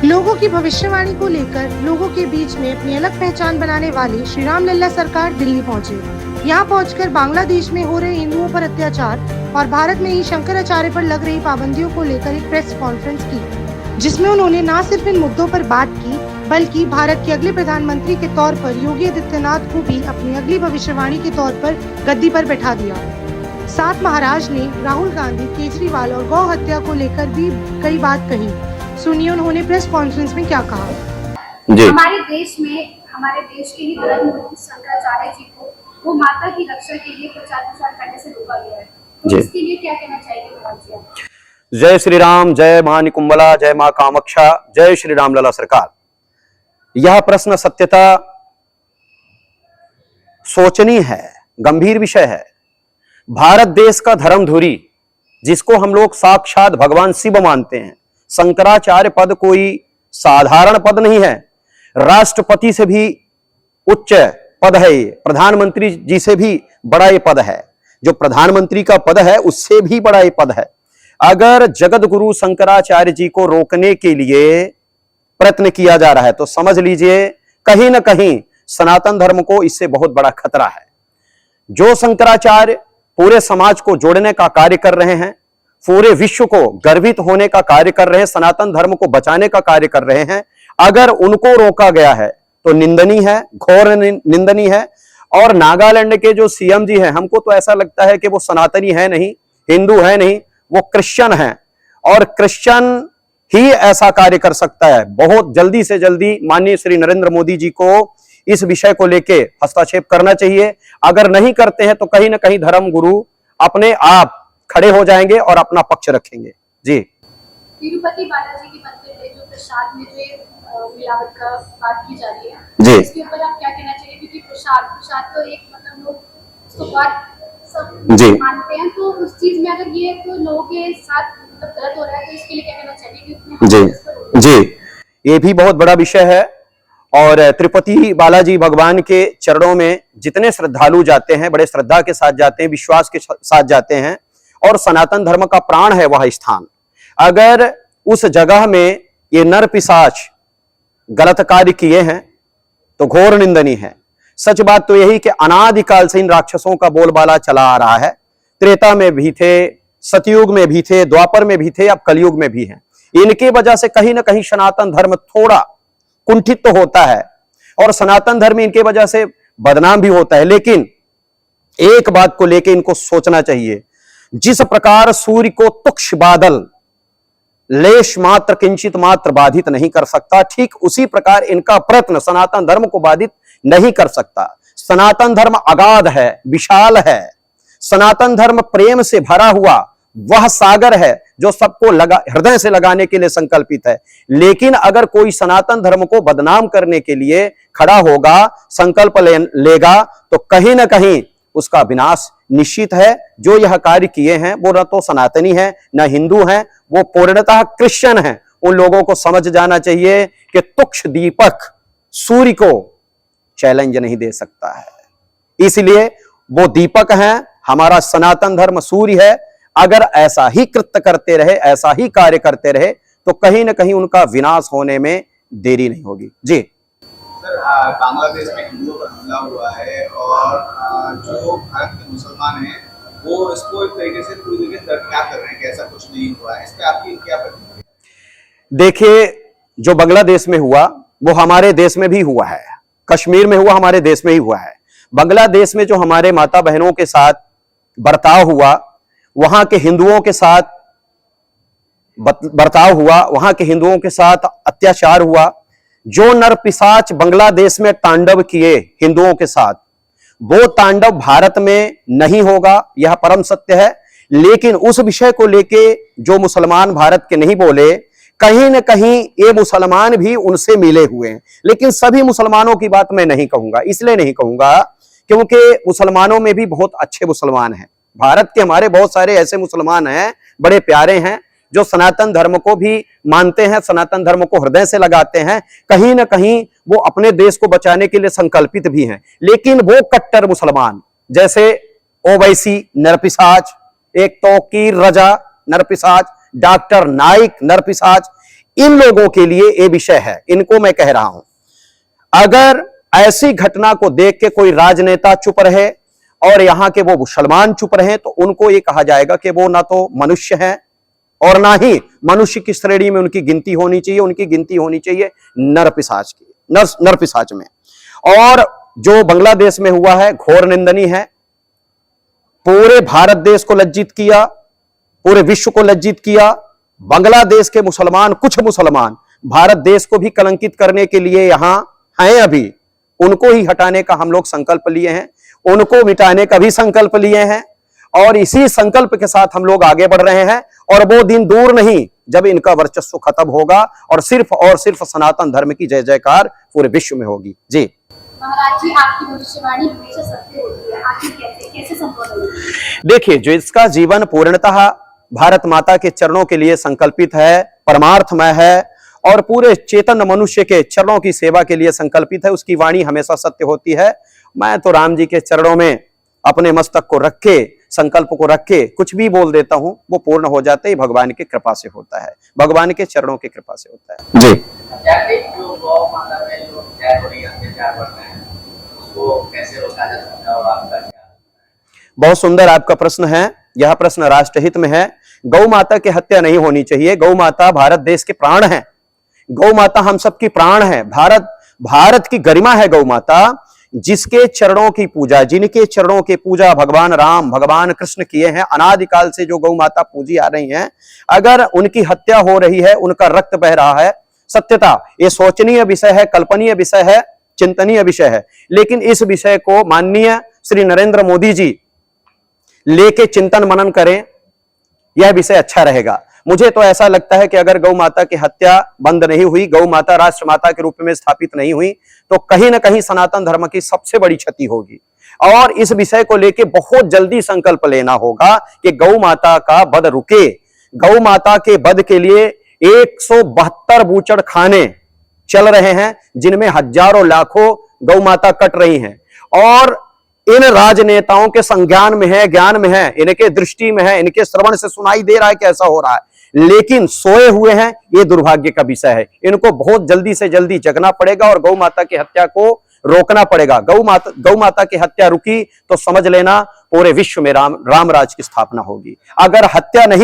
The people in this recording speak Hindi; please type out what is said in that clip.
लोगों की भविष्यवाणी को लेकर लोगों के बीच में अपनी अलग पहचान बनाने वाली श्री राम लल्ला सरकार दिल्ली पहुंचे। यहां पहुंचकर बांग्लादेश में हो रहे हिंदुओं पर अत्याचार और भारत में ही शंकराचार्य पर लग रही पाबंदियों को लेकर एक प्रेस कॉन्फ्रेंस की, जिसमें उन्होंने न सिर्फ इन मुद्दों पर बात की बल्कि भारत के अगले प्रधानमंत्री के तौर पर योगी आदित्यनाथ को भी अपनी अगली भविष्यवाणी के तौर पर गद्दी पर बैठा दिया। साथ महाराज ने राहुल गांधी, केजरीवाल और गौ हत्या को लेकर भी कई बात कही। सुनिए उन्होंने प्रेस कॉन्फ्रेंस में क्या कहा। जी। हमारे देश के ही धर्म गुरु शंकराचार्य जी को वो माता की रक्षा के लिए प्रचार करने से रोका गया है, तो इसके लिए क्या कहना चाहिए? जय श्री राम, जय मां निकुंबला, जय मां कामाक्षा, जय श्री राम लला सरकार। यह प्रश्न सत्यता सोचनीय है, गंभीर विषय है। भारत देश का धर्मधुरी, जिसको हम लोग साक्षात भगवान शिव मानते हैं, शंकराचार्य पद कोई साधारण पद नहीं है। राष्ट्रपति से भी उच्च पद है ये, प्रधानमंत्री जी से भी बड़ा ये पद है। जो प्रधानमंत्री का पद है उससे भी बड़ा ये पद है। अगर जगत गुरु शंकराचार्य जी को रोकने के लिए प्रयत्न किया जा रहा है तो समझ लीजिए कहीं ना कहीं सनातन धर्म को इससे बहुत बड़ा खतरा है। जो शंकराचार्य पूरे समाज को जोड़ने का कार्य कर रहे हैं, पूरे विश्व को गर्वित होने का कार्य कर रहे हैं, सनातन धर्म को बचाने का कार्य कर रहे हैं, अगर उनको रोका गया है तो निंदनीय है, घोर निंदनीय है। और नागालैंड के जो सीएम जी हैं, हमको तो ऐसा लगता है कि वो सनातनी है नहीं, हिंदू है नहीं, वो क्रिश्चियन है। और क्रिश्चियन ही ऐसा कार्य कर सकता है। बहुत जल्दी से जल्दी माननीय श्री नरेंद्र मोदी जी को इस विषय को लेके हस्तक्षेप करना चाहिए। अगर नहीं करते हैं तो कहीं ना कहीं धर्म गुरु अपने आप खड़े हो जाएंगे और अपना पक्ष रखेंगे। जी। तिरुपति बालाजी के मंदिर में जो प्रसाद में जो मिलावट का बात की जा रही है, जी, इसके ऊपर आप क्या कहना चाहिए? क्योंकि प्रसाद तो एक मतलब लोग सब जी मानते हैं, तो उस चीज में अगर ये तो लोगों के साथ मतलब गलत हो रहा है, तो इसके लिए क्या कहना चाहिए? जी जी, ये भी बहुत बड़ा विषय है। और तिरुपति बालाजी भगवान के चरणों में जितने श्रद्धालु जाते हैं, बड़े श्रद्धा के साथ जाते हैं, विश्वास के साथ जाते हैं, और सनातन धर्म का प्राण है वह स्थान। अगर उस जगह में ये नर पिशाच गलत कार्य किए हैं तो घोर निंदनीय है। सच बात तो यही कि अनादिकाल से इन राक्षसों का बोलबाला चला आ रहा है। त्रेता में भी थे, सतयुग में भी थे, द्वापर में भी थे, अब कलयुग में भी हैं। इनके वजह से कहीं ना कहीं सनातन धर्म थोड़ा कुंठित तो होता है और सनातन धर्म इनके वजह से बदनाम भी होता है। लेकिन एक बात को लेकर इनको सोचना चाहिए, जिस प्रकार सूर्य को तुक्ष बादल लेश मात्र किंचित मात्र बाधित नहीं कर सकता, ठीक उसी प्रकार इनका प्रयत्न सनातन धर्म को बाधित नहीं कर सकता। सनातन धर्म अगाध है, विशाल है। सनातन धर्म प्रेम से भरा हुआ वह सागर है जो सबको हृदय से लगाने के लिए संकल्पित है। लेकिन अगर कोई सनातन धर्म को बदनाम करने के लिए खड़ा होगा, संकल्प लेगा, तो कहीं ना कहीं उसका विनाश निश्चित है। जो यह कार्य किए हैं वो न तो सनातनी है न हिंदू हैं, वो पूर्णतः क्रिश्चियन हैं। उन लोगों को समझ जाना चाहिए कि तुक्ष दीपक सूर्य को चैलेंज नहीं दे सकता है, इसलिए वो दीपक हैं। हमारा सनातन धर्म सूर्य है। अगर ऐसा ही कृत्य करते रहे, ऐसा ही कार्य करते रहे, तो कहीं ना कहीं उनका विनाश होने में देरी नहीं होगी। जी सर, बांग्लादेश में हिंदुओं पर हमला हुआ है और जो भारत के मुसलमान हैं वो इसको एक तरीके से पूरी तरीके से दरकिनार कर रहे हैं कि ऐसा कुछ नहीं हुआ है। इस पर आपकी क्या प्रतिक्रिया? देखिए, जो बांग्लादेश में हुआ वो हमारे देश में भी हुआ है, कश्मीर में हुआ हमारे देश में ही हुआ है। बांग्लादेश में जो हमारे माता बहनों के साथ बर्ताव हुआ, वहां के हिंदुओं के साथ बर्ताव हुआ, वहां के हिंदुओं के साथ अत्याचार हुआ, जो नर पिशाच बांग्लादेश में तांडव किए हिंदुओं के साथ, वो तांडव भारत में नहीं होगा, यह परम सत्य है। लेकिन उस विषय को लेके जो मुसलमान भारत के नहीं बोले, कहीं ना कहीं ये मुसलमान भी उनसे मिले हुए हैं। लेकिन सभी मुसलमानों की बात मैं नहीं कहूंगा, इसलिए नहीं कहूंगा क्योंकि मुसलमानों में भी बहुत अच्छे मुसलमान हैं। भारत के हमारे बहुत सारे ऐसे मुसलमान हैं, बड़े प्यारे हैं, जो सनातन धर्म को भी मानते हैं, सनातन धर्म को हृदय से लगाते हैं। कहीं ना कहीं वो अपने देश को बचाने के लिए संकल्पित भी हैं। लेकिन वो कट्टर मुसलमान, जैसे ओवैसी नरपिशाच, एक तौकीर रजा नरपिशाच, डॉक्टर नाइक नरपिशाच, इन लोगों के लिए ये विषय है, इनको मैं कह रहा हूं। अगर ऐसी घटना को देख के कोई राजनेता चुप रहे और यहां के वो मुसलमान चुप रहे तो उनको ये कहा जाएगा कि वो ना तो मनुष्य हैं और ना ही मनुष्य की श्रेणी में उनकी गिनती होनी चाहिए, उनकी गिनती होनी चाहिए नर पिशाच की, नर पिशाच में। और जो बांग्लादेश में हुआ है घोर निंदनीय है, पूरे भारत देश को लज्जित किया, पूरे विश्व को लज्जित किया। बांग्लादेश के मुसलमान, कुछ मुसलमान भारत देश को भी कलंकित करने के लिए यहां हैं, अभी उनको ही हटाने का हम लोग संकल्प लिए हैं, उनको मिटाने का भी संकल्प लिए हैं और इसी संकल्प के साथ हम लोग आगे बढ़ रहे हैं। और वो दिन दूर नहीं जब इनका वर्चस्व खत्म होगा और सिर्फ सनातन धर्म की जय जयकार पूरे विश्व में होगी। जी महाराज जी, आपकी भविष्यवाणी हमेशा सत्य होती है, आखिर कैसे संभव है? देखिए, जो इसका जीवन पूर्णतः भारत माता के चरणों के लिए संकल्पित है, परमार्थमय है और पूरे चेतन मनुष्य के चरणों की सेवा के लिए संकल्पित है, उसकी वाणी हमेशा सत्य होती है। मैं तो राम जी के चरणों में अपने मस्तक को रख के, संकल्प को रख के कुछ भी बोल देता हूं, वो पूर्ण हो जाता है। भगवान की कृपा से होता है, भगवान के चरणों की कृपा से होता है। जी, जो गौ माता में जो अत्याचार बढ़ रहे हैं उसको कैसे रोका जा सकता है और आपका क्या? बहुत सुंदर आपका प्रश्न है। यह प्रश्न राष्ट्रहित में है। गौ माता की हत्या नहीं होनी चाहिए। गौ माता भारत देश के प्राण है, गौ माता हम सबकी प्राण है, भारत की गरिमा है गौ माता। जिसके चरणों की पूजा, जिनके चरणों की पूजा भगवान राम, भगवान कृष्ण किए हैं, अनादिकाल से जो गौ माता पूजी आ रही हैं, अगर उनकी हत्या हो रही है, उनका रक्त बह रहा है, सत्यता ये सोचनीय विषय है, कल्पनीय विषय है, चिंतनीय विषय है। लेकिन इस विषय को माननीय श्री नरेंद्र मोदी जी लेके चिंतन मनन करें, यह विषय अच्छा रहेगा। मुझे तो ऐसा लगता है कि अगर गौ माता की हत्या बंद नहीं हुई, गौ माता राष्ट्र माता के रूप में स्थापित नहीं हुई, तो कहीं ना कहीं सनातन धर्म की सबसे बड़ी क्षति होगी। और इस विषय को लेके बहुत जल्दी संकल्प लेना होगा कि गौ माता का वध रुके। गौ माता के वध के लिए 172 बूचड़ खाने चल रहे हैं, जिनमें हजारों लाखों गौ माता कट रही हैं और इन राजनेताओं के संज्ञान में है, ज्ञान में है, इनके दृष्टि में है, इनके श्रवण से सुनाई दे रहा है कि ऐसा हो रहा है, लेकिन सोए हुए हैं। ये दुर्भाग्य का विषय है। इनको बहुत जल्दी से जल्दी जगना पड़ेगा और गौ माता की हत्या को रोकना पड़ेगा। गौ माता की हत्या रुकी तो समझ लेना पूरे विश्व में राम राज की स्थापना होगी। अगर हत्या नहीं